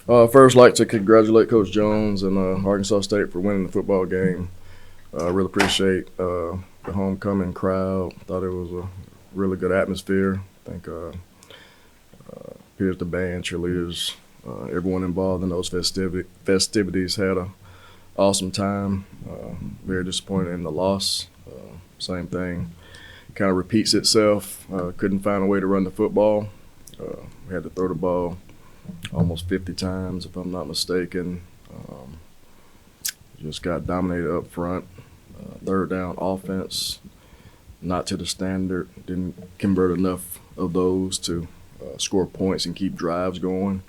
First, like to congratulate Coach Jones and Arkansas State for winning the football game. I really appreciate the homecoming crowd. Thought it was a really good atmosphere. I think here's the band, cheerleaders, everyone involved in those festivities had an awesome time. Very disappointed in the loss. Same thing kind of repeats itself. Couldn't find a way to run the football. We had to throw the ball almost 50 times, if I'm not mistaken. Just got dominated up front. Third down offense, not to the standard. Didn't convert enough of those to score points and keep drives going.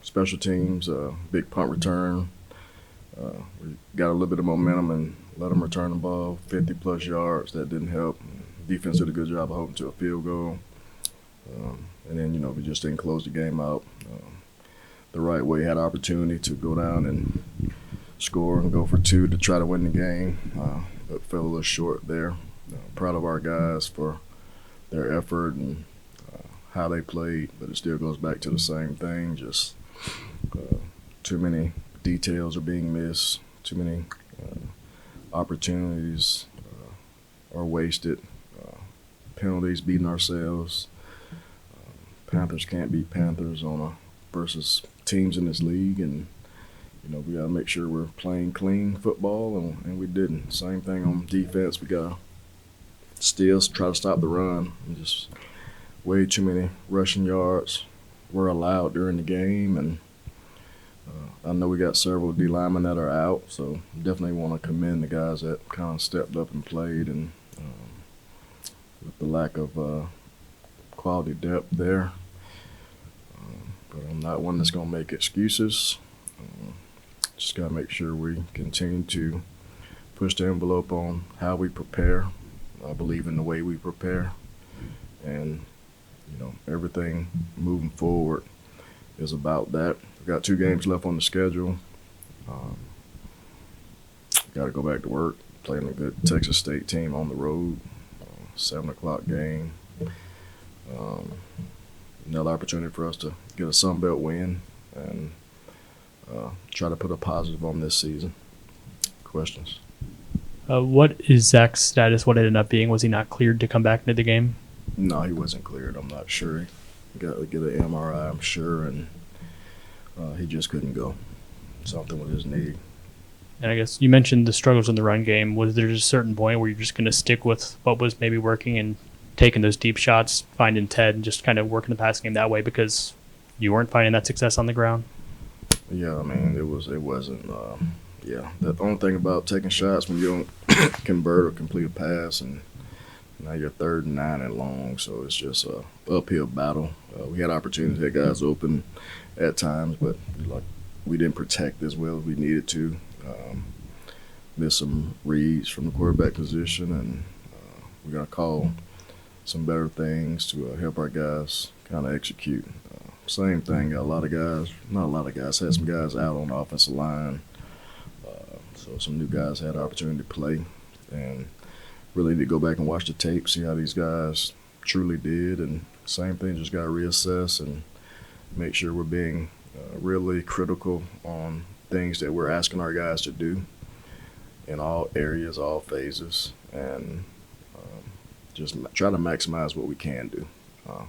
Special teams, big punt return. We got a little bit of momentum and let them return the ball 50-plus yards. That didn't help. Defense did a good job of holding to a field goal. And then, we just didn't close the game out the right way. Had opportunity to go down and score and go for two to try to win the game, but fell a little short there. Proud of our guys for their effort and how they played, but it still goes back to the same thing. Just too many details are being missed. Too many opportunities are wasted. Penalties beating ourselves. Panthers can't beat Panthers versus teams in this league, and we got to make sure we're playing clean football, and we didn't. Same thing on defense. We got to still try to stop the run. Just way too many rushing yards were allowed during the game, and I know we got several D linemen that are out, so definitely want to commend the guys that kind of stepped up and played, and with the lack of quality depth there. But I'm not one that's going to make excuses. Just got to make sure we continue to push the envelope on how we prepare. I believe in the way we prepare. And, everything moving forward is about that. We've got 2 games left on the schedule. Got to go back to work, playing a good Texas State team on the road, 7 o'clock game. Another opportunity for us to get a Sun Belt win and try to put a positive on this season. Questions? What is Zach's status? What it ended up being? Was he not cleared to come back into the game? No, he wasn't cleared. I'm not sure. He got to get an MRI, I'm sure, and he just couldn't go. Something with his knee. And I guess you mentioned the struggles in the run game. Was there just a certain point where you're just going to stick with what was maybe working and taking those deep shots, finding Ted, and just kind of working the passing game that way because you weren't finding that success on the ground? Yeah, I mean, it wasn't. The only thing about taking shots when you don't convert or complete a pass, and now you're 3rd and 9 and long, so it's just a uphill battle. We had opportunities to hit guys open at times, but we didn't protect as well as we needed to. Missed some reads from the quarterback position, and we got to call some better things to help our guys kind of execute. Same thing, got had some guys out on the offensive line. So some new guys had opportunity to play, and really need to go back and watch the tape, see how these guys truly did, and same thing, just got to reassess and make sure we're being really critical on things that we're asking our guys to do in all areas, all phases, and just try to maximize what we can do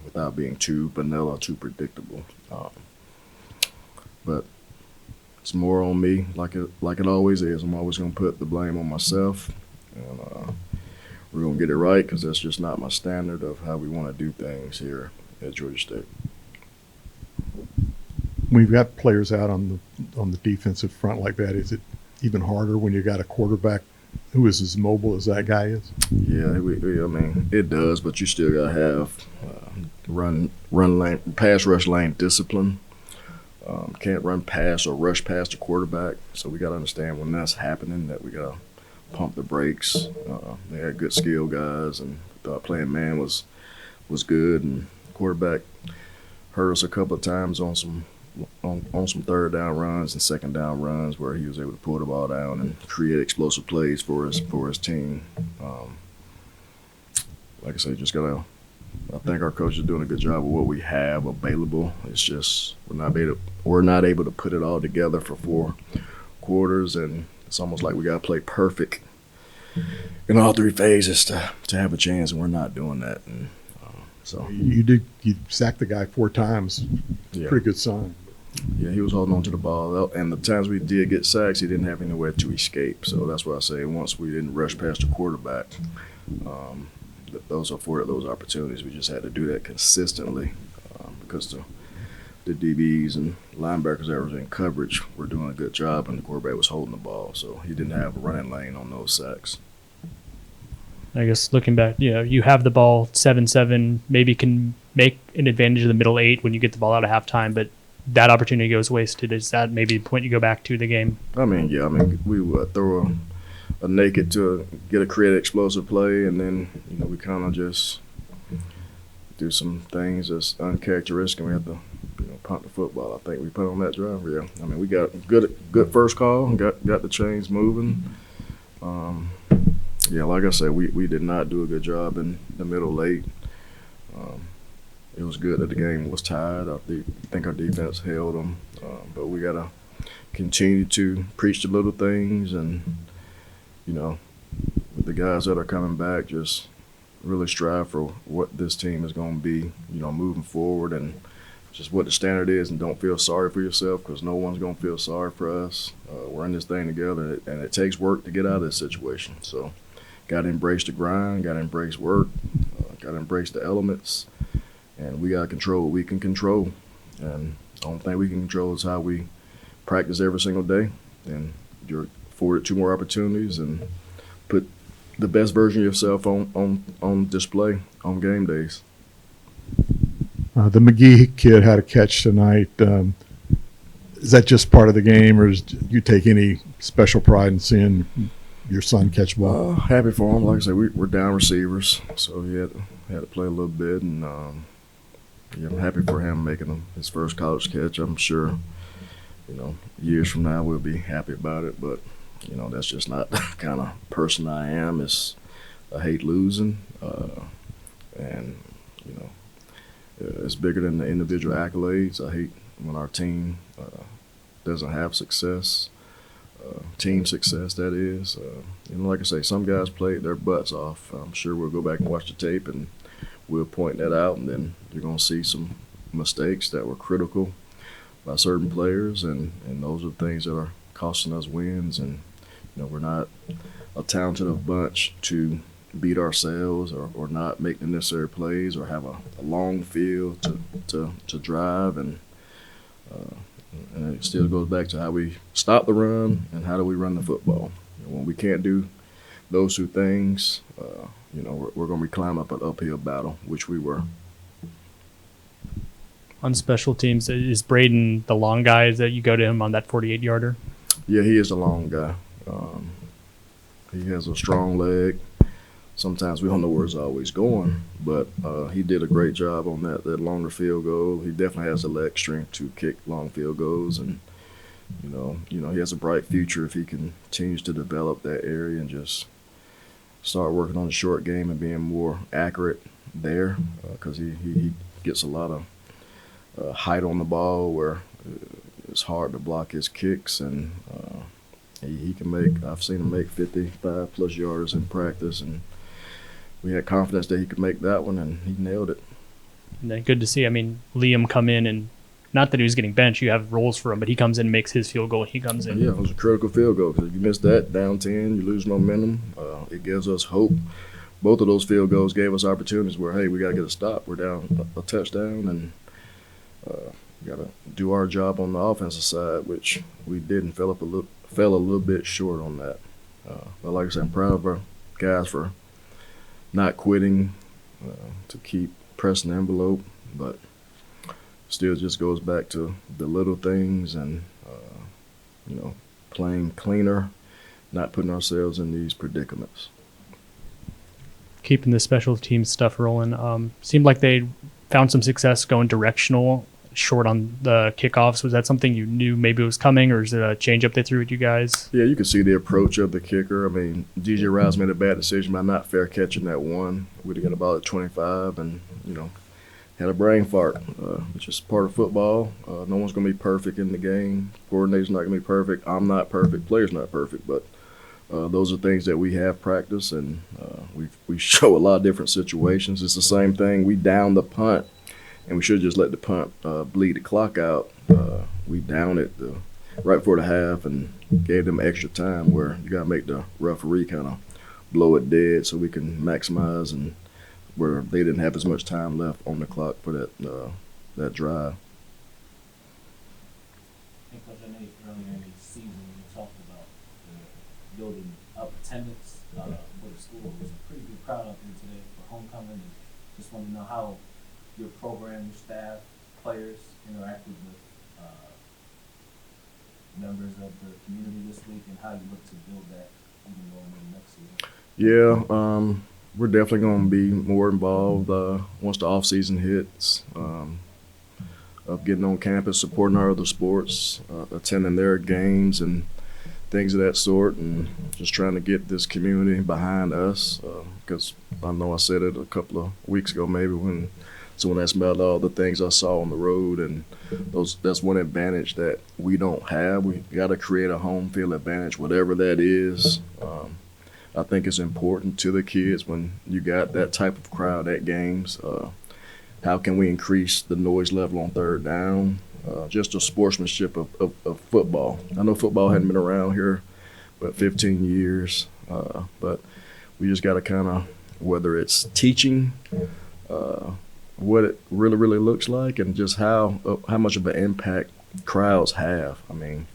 without being too vanilla, too predictable. But it's more on me, like it always is. I'm always going to put the blame on myself, and we're going to get it right because that's just not my standard of how we want to do things here at Georgia State. When you've got players out on the defensive front like that, is it even harder when you got a quarterback who is as mobile as that guy is? Yeah, I mean, it does, but you still got to have run lane, pass rush lane discipline. Can't run past or rush past the quarterback, so we got to understand when that's happening that we got to pump the brakes. They had good skill guys, and thought playing man was good, and quarterback hurt us a couple of times on some 3rd down runs and 2nd down runs where he was able to pull the ball down and create explosive plays for his team. Like I said, just gotta I think our coach is doing a good job of what we have available. It's just we're not able to put it all together for 4 quarters, and it's almost like we got to play perfect in all 3 phases to have a chance, and we're not doing that. And so You sacked the guy 4 times. yeah, Pretty good sign. yeah, he was holding on to the ball, and the times we did get sacks, he didn't have anywhere to escape. So that's why I say once we didn't rush past the quarterback. Those afforded those opportunities. We just had to do that consistently because the DBs and linebackers that were in coverage were doing a good job, and the quarterback was holding the ball, so he didn't have a running lane on those sacks. I guess looking back, you have the ball 7-7, maybe can make an advantage of the middle 8 when you get the ball out of halftime, but that opportunity goes wasted. Is that maybe the point you go back to the game? I mean, we would throw a naked to get a creative explosive play, and then we kind of just do some things that's uncharacteristic, and we have to punt the football. I think we put on that drive. Yeah, I mean we got good first call, and got the chains moving. Yeah, like I said, we did not do a good job in the middle late. It was good that the game was tied. I think our defense held them, but we got to continue to preach the little things, and with the guys that are coming back, just really strive for what this team is going to be, moving forward, and just what the standard is, and don't feel sorry for yourself, because no one's going to feel sorry for us. We're in this thing together, and it takes work to get out of this situation. So got to embrace the grind, got to embrace work, got to embrace the elements, and we got to control what we can control. And the only thing we can control is how we practice every single day, and you're afforded 2 more opportunities, and put the best version of yourself on display on game days. The McGee kid had a catch tonight. Is that just part of the game, or do you take any special pride in seeing your son catch ball? Happy for him. Like I said, we're down receivers, so he had to play a little bit, and I'm happy for him making his first college catch. I'm sure, years from now we'll be happy about it, but that's just not the kind of person I am. I hate losing, and it's bigger than the individual accolades. I hate when our team doesn't have success, team success, that is. Like I say, some guys played their butts off. I'm sure we'll go back and watch the tape, and we'll point that out, and then you're going to see some mistakes that were critical by certain players, and those are the things that are costing us wins. And we're not a talented enough bunch to beat ourselves, or not make the necessary plays, or have a long field to drive, and it still goes back to how we stop the run and how do we run the football. When we can't do those 2 things, we're going to be climbing up an uphill battle, which we were. On special teams, is Braden the long guy that you go to him on that 48-yarder? Yeah, he is a long guy. He has a strong leg. Sometimes we don't know where it's always going, but he did a great job on that longer field goal. He definitely has the leg strength to kick long field goals, and he has a bright future if he continues to develop that area and just start working on the short game and being more accurate there, because he gets a lot of height on the ball where it's hard to block his kicks, and he can make. I've seen him make 55+ yards in practice, and we had confidence that he could make that one, and he nailed it. And then good to see. I mean, Liam come in, and not that he was getting benched, you have roles for him, but he comes in and makes his field goal, and he comes in. Yeah, it was a critical field goal, because if you miss that, down 10, you lose momentum. It gives us hope. Both of those field goals gave us opportunities where, hey, we got to get a stop. We're down a touchdown, and we got to do our job on the offensive side, which we did, and fell a little bit short on that. But like I said, I'm proud of our guys for not quitting, to keep pressing the envelope, but still just goes back to the little things, and playing cleaner, not putting ourselves in these predicaments. Keeping the special team stuff rolling. Seemed like they found some success going directional short on the kickoffs. Was that something you knew maybe was coming, or is it a changeup they threw at you guys? Yeah, you can see the approach of the kicker. I mean, DJ Rice made a bad decision by not fair catching that one. We'd have got about at 25 and, had a brain fart, which is part of football. No one's going to be perfect in the game. Coordinator's not going to be perfect. I'm not perfect. Player's not perfect. But those are things that we have practiced, and we show a lot of different situations. It's the same thing. We down the punt, and we should have just let the punt bleed the clock out. We down it right before the half and gave them extra time where you got to make the referee kind of blow it dead so we can maximize, and where they didn't have as much time left on the clock for that drive. And Coach, I know earlier in the season you talked about building up attendance for the school. It was a pretty good crowd out there today for homecoming, and just want to know how your program, your staff, players interacted with members of the community this week, and how you look to build that even going into next season. Yeah, we're definitely going to be more involved once the off season hits. Of getting on campus, supporting our other sports, attending their games and things of that sort, and just trying to get this community behind us. Because I know I said it a couple of weeks ago, maybe, when someone asked me about all the things I saw on the road, and that's one advantage that we don't have. We got to create a home field advantage, whatever that is. I think it's important to the kids when you got that type of crowd at games. How can we increase the noise level on third down? Just the sportsmanship of football. I know football hadn't been around here but 15 years, but we just got to kind of, whether it's teaching what it really, really looks like, and just how much of an impact crowds have. I mean,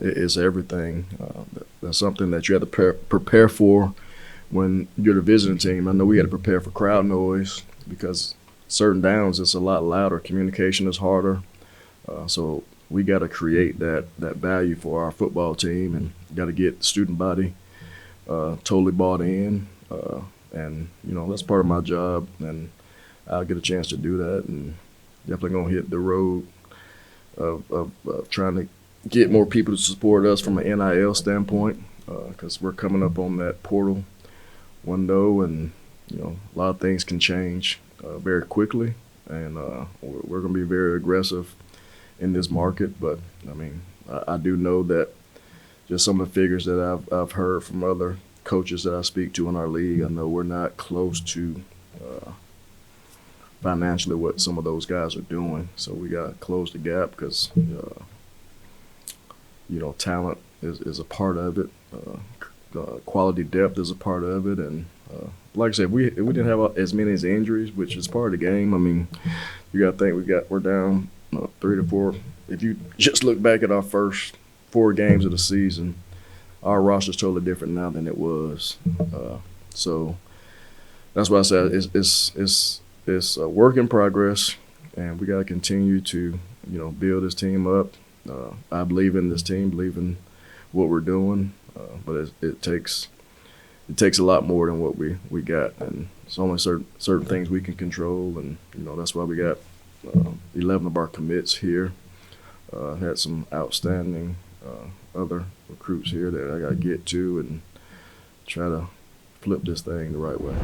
it's everything. That's something that you have to prepare for when you're the visiting team. I know we had to prepare for crowd noise because certain downs it's a lot louder. Communication is harder. So we got to create that value for our football team, and got to get the student body totally bought in. And, that's part of my job, and I'll get a chance to do that, and definitely going to hit the road of trying to get more people to support us from an NIL standpoint, because we're coming up on that portal window, and a lot of things can change very quickly, and we're going to be very aggressive in this market. But I mean, I do know that just some of the figures that I've heard from other coaches that I speak to in our league, I know we're not close to financially what some of those guys are doing, so we got to close the gap, because talent is a part of it. Quality depth is a part of it. And like I said, we didn't have as many as injuries, which is part of the game. I mean, you got to think we're down 3 to 4. If you just look back at our first 4 games of the season, our roster is totally different now than it was. So that's why I said it's a work in progress, and we got to continue to build this team up. I believe in this team, believe in what we're doing, but it takes a lot more than what we got, and it's only certain things we can control, and that's why we got 11 of our commits here. Had some outstanding other recruits here that I got to get to and try to flip this thing the right way.